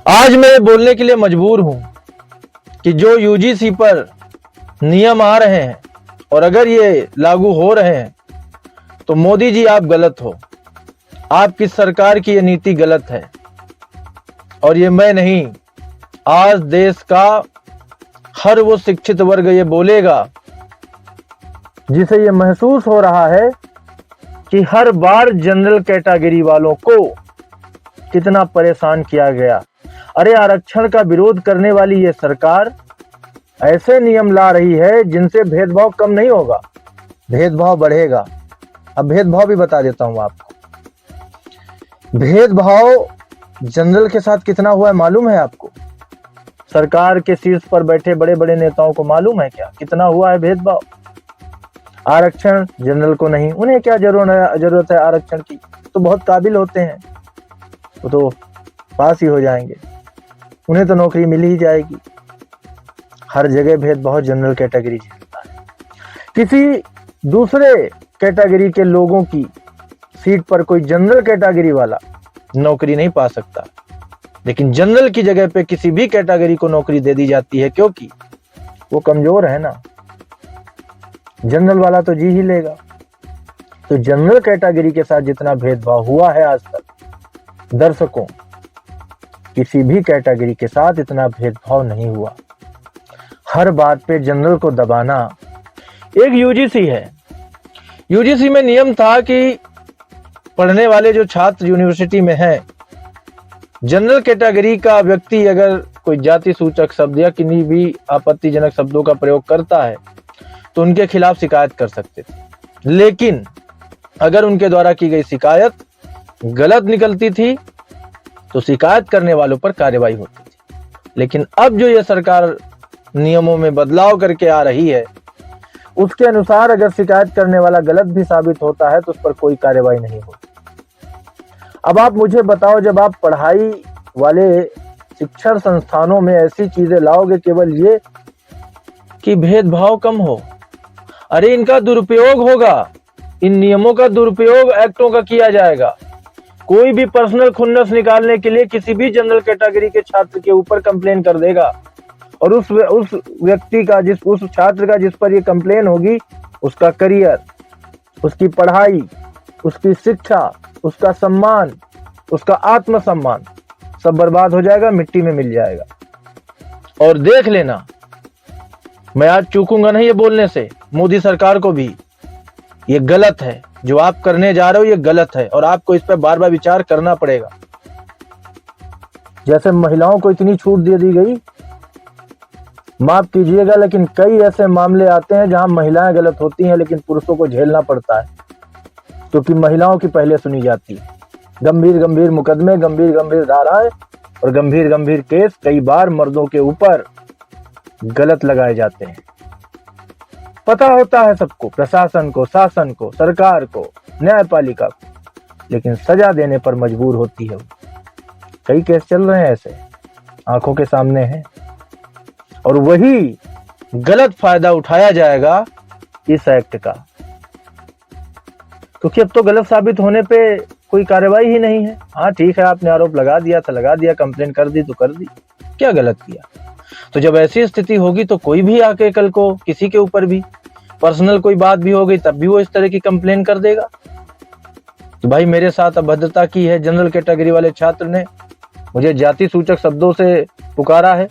आज मैं ये बोलने के लिए मजबूर हूं कि जो यूजीसी पर नियम आ रहे हैं और अगर ये लागू हो रहे हैं तो मोदी जी आप गलत हो। आपकी सरकार की ये नीति गलत है और ये मैं नहीं, आज देश का हर वो शिक्षित वर्ग ये बोलेगा जिसे ये महसूस हो रहा है कि हर बार जनरल कैटेगरी वालों को कितना परेशान किया गया। अरे आरक्षण का विरोध करने वाली ये सरकार ऐसे नियम ला रही है जिनसे भेदभाव कम नहीं होगा, भेदभाव बढ़ेगा। अब भेदभाव भी बता देता हूं आपको। भेदभाव जनरल के साथ कितना हुआ है मालूम है आपको? सरकार के शीर्ष पर बैठे बड़े बड़े नेताओं को मालूम है क्या कितना हुआ है भेदभाव? आरक्षण जनरल को नहीं, उन्हें क्या जरूरत है आरक्षण की, तो बहुत काबिल होते हैं, वो तो पास ही हो जाएंगे, उन्हें तो नौकरी मिल ही जाएगी। हर जगह भेदभाव जनरल कैटेगरी से होता है। किसी दूसरे कैटेगरी के लोगों की सीट पर कोई जनरल कैटेगरी वाला नौकरी नहीं पा सकता, लेकिन जनरल की जगह पे किसी भी कैटेगरी को नौकरी दे दी जाती है क्योंकि वो कमजोर है ना। जनरल वाला तो जी ही लेगा। तो जनरल कैटेगरी के साथ जितना भेदभाव हुआ है आज तक, दर्शकों, किसी भी कैटेगरी के साथ इतना भेदभाव नहीं हुआ। हर बात पे जनरल को दबाना। एक यूजीसी है, यूजीसी में नियम था कि पढ़ने वाले जो छात्र यूनिवर्सिटी में हैं, जनरल कैटेगरी का व्यक्ति अगर कोई जाति सूचक शब्द या किन्हीं भी आपत्तिजनक शब्दों का प्रयोग करता है तो उनके खिलाफ शिकायत कर सकते थे। लेकिन अगर उनके द्वारा की गई शिकायत गलत निकलती थी तो शिकायत करने वालों पर कार्रवाई होती थी। लेकिन अब जो ये सरकार नियमों में बदलाव करके आ रही है, उसके अनुसार अगर शिकायत करने वाला गलत भी साबित होता है तो उस पर कोई कार्रवाई नहीं होती। अब आप मुझे बताओ, जब आप पढ़ाई वाले शिक्षण संस्थानों में ऐसी चीजें लाओगे केवल ये कि भेदभाव कम हो, अरे इनका दुरुपयोग होगा, इन नियमों का दुरुपयोग एक्टों का किया जाएगा। कोई भी पर्सनल खुन्नस निकालने के लिए किसी भी जनरल कैटेगरी के छात्र के ऊपर कंप्लेन कर देगा और उस व्यक्ति का उस छात्र का जिस पर ये कंप्लेन होगी, उसका करियर, उसकी पढ़ाई, उसकी शिक्षा, उसका सम्मान, उसका आत्मसम्मान सब बर्बाद हो जाएगा, मिट्टी में मिल जाएगा। और देख लेना, मैं आज चूकूंगा नहीं ये बोलने से मोदी सरकार को भी, ये गलत है जो आप करने जा रहे हो, ये गलत है और आपको इस पर बार बार विचार करना पड़ेगा। जैसे महिलाओं को इतनी छूट दे दी गई, माफ कीजिएगा लेकिन कई ऐसे मामले आते हैं जहां महिलाएं गलत होती हैं लेकिन पुरुषों को झेलना पड़ता है, क्योंकि महिलाओं की पहले सुनी जाती है। गंभीर गंभीर मुकदमे, गंभीर गंभीर धाराएं और गंभीर गंभीर केस कई बार मर्दों के ऊपर गलत लगाए जाते हैं। पता होता है सबको, प्रशासन को, शासन को, सरकार को, न्यायपालिका को, लेकिन सजा देने पर मजबूर होती है। कई केस चल रहे हैं ऐसे, आंखों के सामने हैं, और वही गलत फायदा उठाया जाएगा इस एक्ट का, क्योंकि अब तो गलत साबित होने पे कोई कार्रवाई ही नहीं है। हाँ ठीक है, आपने आरोप लगा दिया था, लगा दिया, कंप्लेन कर दी तो कर दी, क्या गलत किया? तो जब ऐसी स्थिति होगी तो कोई भी आके कल को किसी के ऊपर भी पर्सनल कोई बात भी हो गई तब भी वो इस तरह की कंप्लेन कर देगा कि भाई मेरे साथ अभद्रता की है, जनरल कैटेगरी वाले छात्र ने मुझे जाति सूचक शब्दों से पुकारा है।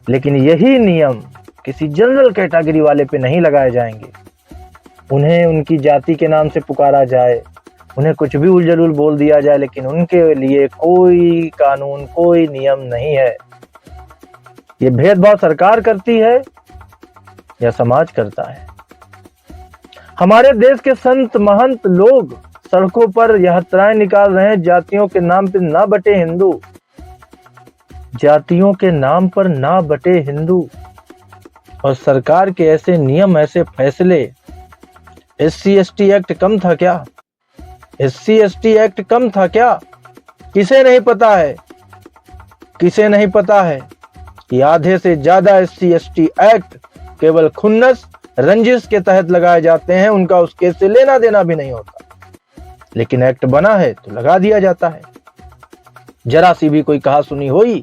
लेकिन यही नियम किसी जनरल कैटेगरी वाले पे नहीं लगाए जाएंगे। उन्हें उनकी जाति के नाम से पुकारा जाए, उन्हें कुछ भी उलझुल बोल दिया जाए, लेकिन उनके लिए कोई कानून, कोई नियम नहीं है। ये भेदभाव सरकार करती है या समाज करता है? हमारे देश के संत महंत लोग सड़कों पर यात्राएं निकाल रहे हैं, जातियों के नाम पर ना बटे हिंदू, जातियों के नाम पर ना बटे हिंदू। और सरकार के ऐसे नियम, ऐसे फैसले। SC/ST एक्ट कम था क्या? SC/ST एक्ट कम था क्या? किसे नहीं पता है, किसे नहीं पता है कि आधे से ज्यादा SC/ST एक्ट केवल खुन्नस, रंजिश के तहत लगाए जाते हैं, उनका उस केस से लेना देना भी नहीं होता, लेकिन एक्ट बना है तो लगा दिया जाता है। जरा सी भी कोई कहा सुनी हुई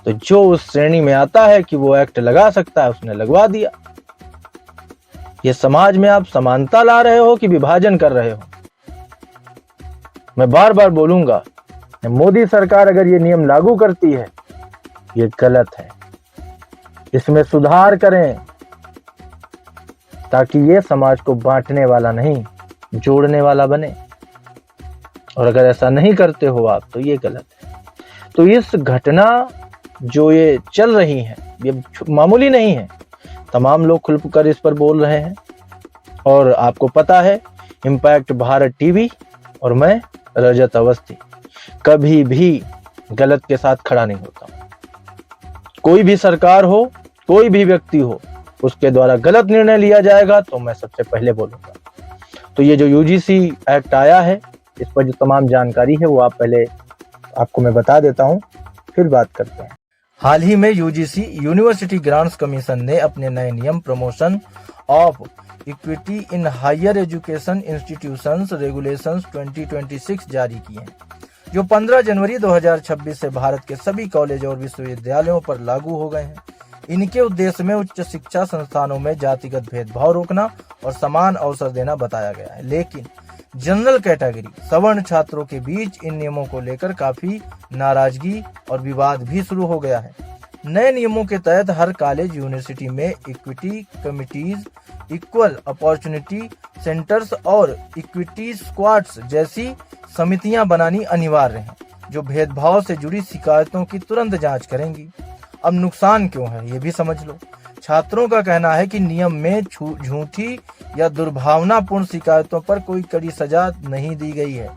तो जो उस श्रेणी में आता है कि वो एक्ट लगा सकता है उसने लगवा दिया। ये समाज में आप समानता ला रहे हो कि विभाजन कर रहे हो? मैं बार बार बोलूंगा, मोदी सरकार अगर ये नियम लागू करती है ये गलत है, इसमें सुधार करें ताकि ये समाज को बांटने वाला नहीं जोड़ने वाला बने। और अगर ऐसा नहीं करते हो आप तो ये गलत है। तो इस घटना जो ये चल रही है ये मामूली नहीं है, तमाम लोग खुलकर इस पर बोल रहे हैं। और आपको पता है इम्पैक्ट भारत टीवी और मैं रजत अवस्थी कभी भी गलत के साथ खड़ा नहीं होता। कोई भी सरकार हो, कोई भी व्यक्ति हो, उसके द्वारा गलत निर्णय लिया जाएगा तो मैं सबसे पहले बोलूंगा। तो ये जो यूजीसी एक्ट आया है इस पर जो तमाम जानकारी है वो आपको मैं बता देता हूं, फिर बात करते हैं। हाल ही में यूजीसी यूनिवर्सिटी ग्रांट्स कमीशन ने अपने नए नियम promotion of equity in higher education institutions regulations 2026 जारी किए हैं, जो 15 जनवरी 2026 से भारत के सभी कॉलेज और विश्वविद्यालयों पर लागू हो गए हैं। इनके उद्देश्य में उच्च शिक्षा संस्थानों में जातिगत भेदभाव रोकना और समान अवसर देना बताया गया है। लेकिन जनरल कैटेगरी सवर्ण छात्रों के बीच इन नियमों को लेकर काफी नाराजगी और विवाद भी शुरू हो गया है। नए नियमों के तहत हर कॉलेज यूनिवर्सिटी में equity committees, equal opportunity centres और इक्विटी स्क्वाड्स जैसी समितियां बनानी अनिवार्य हैं, जो भेदभाव से जुड़ी शिकायतों की तुरंत जांच करेंगी। अब नुकसान क्यों है ये भी समझ लो। छात्रों का कहना है कि नियम में झूठी या दुर्भावनापूर्ण शिकायतों पर कोई कड़ी सजा नहीं दी गई है,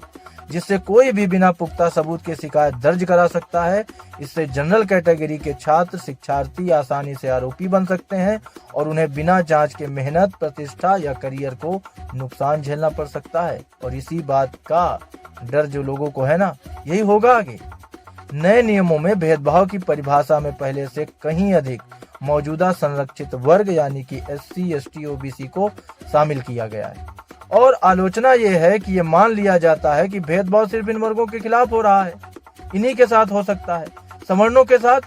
जिससे कोई भी बिना पुख्ता सबूत के शिकायत दर्ज करा सकता है। इससे जनरल कैटेगरी के छात्र शिक्षार्थी आसानी से आरोपी बन सकते हैं और उन्हें बिना जांच के मेहनत, प्रतिष्ठा या करियर को नुकसान झेलना पड़ सकता है। और इसी बात का डर जो लोगों को है ना, यही होगा आगे। नए नियमों में भेदभाव की परिभाषा में पहले से कहीं अधिक मौजूदा संरक्षित वर्ग यानी कि SC, ST, OBC को शामिल किया गया है। और आलोचना यह है कि ये मान लिया जाता है कि भेदभाव सिर्फ इन वर्गों के खिलाफ हो रहा है, इन्हीं के साथ हो सकता है। सवर्णों के साथ,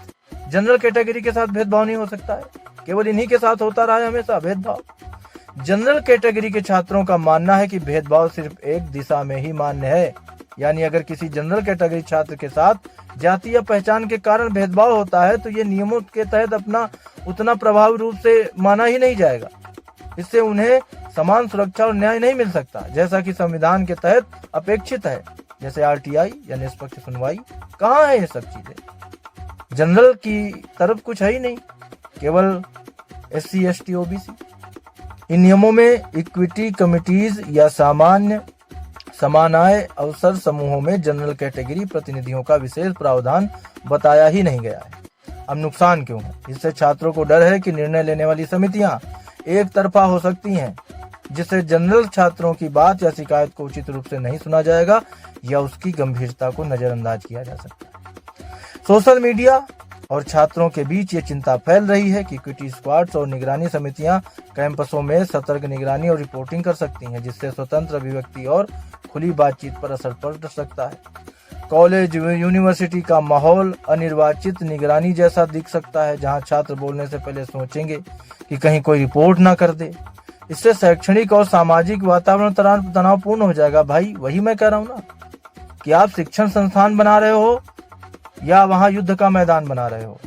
जनरल कैटेगरी के साथ भेदभाव नहीं हो सकता है, केवल इन्हीं के साथ होता रहा है हमेशा भेदभाव। जनरल कैटेगरी के छात्रों का मानना है कि भेदभाव सिर्फ एक दिशा में ही मान्य है, यानी अगर किसी जनरल कैटेगरी छात्र के साथ जाति या पहचान के कारण भेदभाव होता है तो ये नियमों के तहत अपना उतना प्रभावी रूप से माना ही नहीं जाएगा। इससे उन्हें समान सुरक्षा और न्याय नहीं मिल सकता, जैसा कि संविधान के तहत अपेक्षित है, जैसे RTI या निष्पक्ष सुनवाई। कहाँ है ये सब चीजें? जनरल की तरफ कुछ है ही नहीं, केवल SC, ST, OBC। इन नियमों में इक्विटी कमिटीज या समान आय अवसर समूहों में जनरल कैटेगरी प्रतिनिधियों का विशेष प्रावधान बताया ही नहीं गया है। अब नुकसान क्यों है? इससे छात्रों को डर है कि निर्णय लेने वाली समितियां एक तरफा हो सकती हैं, जिससे जनरल छात्रों की बात या शिकायत को उचित रूप से नहीं सुना जाएगा या उसकी गंभीरता को नजरअंदाज किया जा सकता है। सोशल मीडिया और छात्रों के बीच ये चिंता फैल रही है कि इक्विटी स्क्वाड्स और निगरानी समितियां कैंपसों में सतर्क निगरानी और रिपोर्टिंग कर सकती हैं, जिससे स्वतंत्र अभिव्यक्ति और खुली बातचीत पर असर पड़ सकता है। कॉलेज यूनिवर्सिटी का माहौल अनिर्वाचित निगरानी जैसा दिख सकता है, जहां छात्र बोलने से पहले सोचेंगे कि कहीं कोई रिपोर्ट ना कर दे। इससे शैक्षणिक और सामाजिक वातावरण तनावपूर्ण हो जाएगा। भाई वही मैं कह रहा हूँ ना कि आप शिक्षण संस्थान बना रहे हो या वहां युद्ध का मैदान बना रहे हो।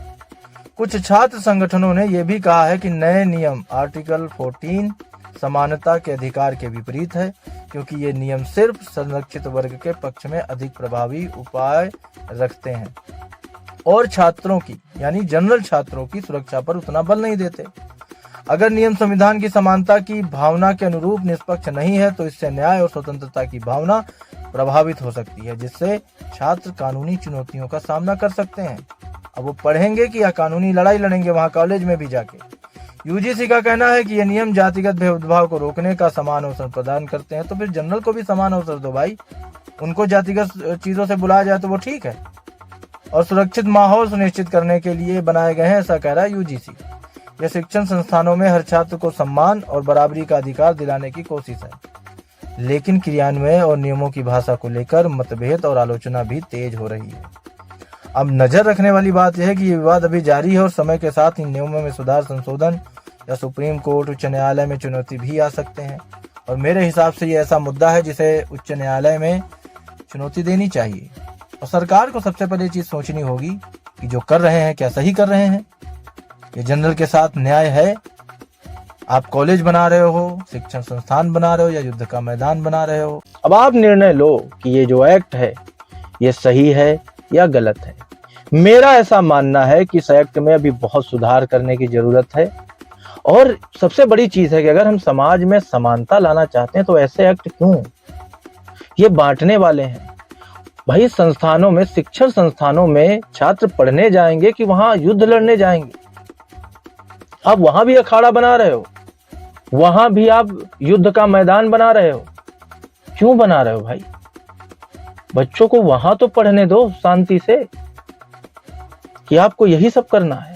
कुछ छात्र संगठनों ने यह भी कहा है कि नए नियम आर्टिकल 14 समानता के अधिकार के विपरीत है, क्योंकि ये नियम सिर्फ संरक्षित वर्ग के पक्ष में अधिक प्रभावी उपाय रखते हैं और छात्रों की यानी जनरल छात्रों की सुरक्षा पर उतना बल नहीं देते। अगर नियम संविधान की समानता की भावना के अनुरूप निष्पक्ष नहीं है तो इससे न्याय और स्वतंत्रता की भावना प्रभावित हो सकती है, जिससे छात्र कानूनी चुनौतियों का सामना कर सकते हैं। अब वो पढ़ेंगे कि या कानूनी लड़ाई लड़ेंगे वहां कॉलेज में भी जाके। यूजीसी का कहना है कि ये नियम जातिगत भेदभाव को रोकने का समान अवसर प्रदान करते हैं, तो फिर जनरल को भी समान अवसर दो भाई। उनको जातिगत चीजों से बुलाया जाए तो वो ठीक है। और सुरक्षित माहौल सुनिश्चित करने के लिए बनाए गए हैं, ऐसा कह रहा है यूजीसी। यह शिक्षण संस्थानों में हर छात्र को सम्मान और बराबरी का अधिकार दिलाने की कोशिश है। लेकिन क्रियान्वयन और नियमों की भाषा को लेकर मतभेद और आलोचना भी तेज हो रही है। अब नजर रखने वाली बात यह है कि ये विवाद अभी जारी है और समय के साथ इन नियमों में सुधार, संशोधन या सुप्रीम कोर्ट, उच्च न्यायालय में चुनौती भी आ सकते हैं। और मेरे हिसाब से ये ऐसा मुद्दा है जिसे उच्च न्यायालय में चुनौती देनी चाहिए। और सरकार को सबसे पहले चीज सोचनी होगी कि जो कर रहे हैं क्या सही कर रहे हैं। ये जनरल के साथ न्याय है? आप कॉलेज बना रहे हो, शिक्षण संस्थान बना रहे हो या युद्ध का मैदान बना रहे हो? अब आप निर्णय लो कि ये जो एक्ट है ये सही है या गलत है। मेरा ऐसा मानना है कि इस एक्ट में अभी बहुत सुधार करने की जरूरत है। और सबसे बड़ी चीज है कि अगर हम समाज में समानता लाना चाहते हैं तो ऐसे एक्ट क्यों? ये बांटने वाले हैं। भाई संस्थानों में, शिक्षण संस्थानों में छात्र पढ़ने जाएंगे कि वहां युद्ध लड़ने जाएंगे? आप वहां भी अखाड़ा बना रहे हो, वहां भी आप युद्ध का मैदान बना रहे हो। क्यों बना रहे हो भाई? बच्चों को वहां तो पढ़ने दो शांति से, कि आपको यही सब करना है।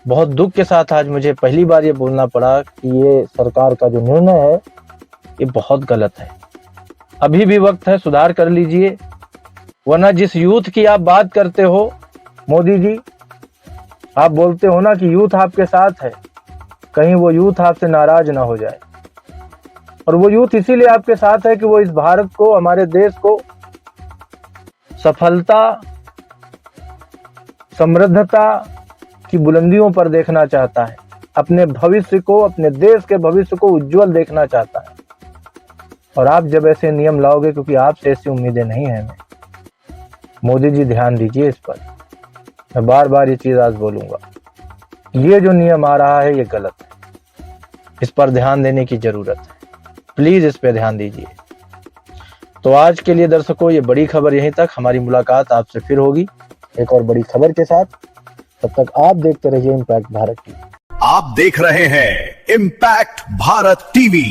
बहुत दुख के साथ आज मुझे पहली बार ये बोलना पड़ा कि ये सरकार का जो निर्णय है ये बहुत गलत है। अभी भी वक्त है, सुधार कर लीजिए, वरना जिस यूथ की आप बात करते हो मोदी जी, आप बोलते हो ना कि यूथ आपके साथ है, कहीं वो यूथ आपसे नाराज ना हो जाए। और वो यूथ इसीलिए आपके साथ है कि वो इस भारत को, हमारे देश को सफलता, समृद्धता की बुलंदियों पर देखना चाहता है, अपने भविष्य को, अपने देश के भविष्य को उज्जवल देखना चाहता है। और आप जब ऐसे नियम लाओगे, क्योंकि आपसे ऐसी उम्मीदें नहीं है हमें, मोदी जी ध्यान दीजिए इस पर। मैं बार बार ये चीज आज बोलूंगा, ये जो नियम आ रहा है ये गलत है, इस पर ध्यान देने की जरूरत है। प्लीज इस पे ध्यान दीजिए। तो आज के लिए दर्शकों ये बड़ी खबर यहीं तक। हमारी मुलाकात आपसे फिर होगी एक और बड़ी खबर के साथ। तब तक आप देखते रहिए इम्पैक्ट भारत टीवी। आप देख रहे हैं इम्पैक्ट भारत टीवी।